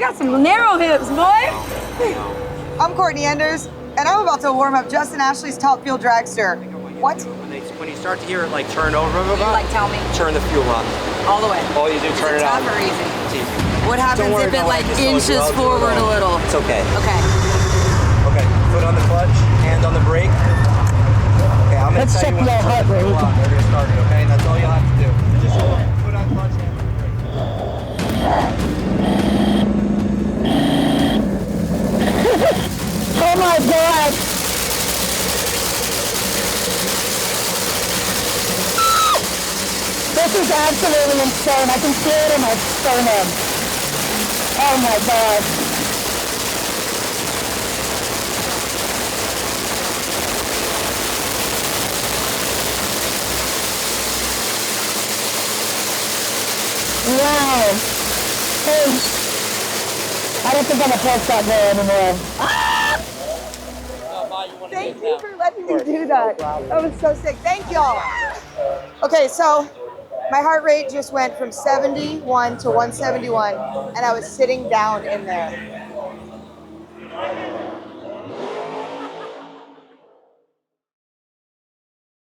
got some narrow hips, boy. I'm Courtney Enders, and I'm about to warm up Justin Ashley's top fuel dragster. What? When you start to hear it like turn over, Like tell me. turn the fuel on. All the way. All you do, turn it on. Tough or easy? It's easy. What happens if it like inches forward a little? It's okay. Okay. Okay, foot on the clutch, hand on the brake. Okay, I'm gonna tell you when to turn the fuel on. We're gonna start it, okay? That's all you'll have to do. Just foot on clutch, hand on the brake. Oh my God! This is absolutely insane. I can feel it in my sternum. Oh my God. Wow. Thanks. I don't think I'm a press that way anymore. Thank you for letting me do that. That was so sick. Thank y'all. Okay, so my heart rate just went from 71 to 171, and I was sitting down in there.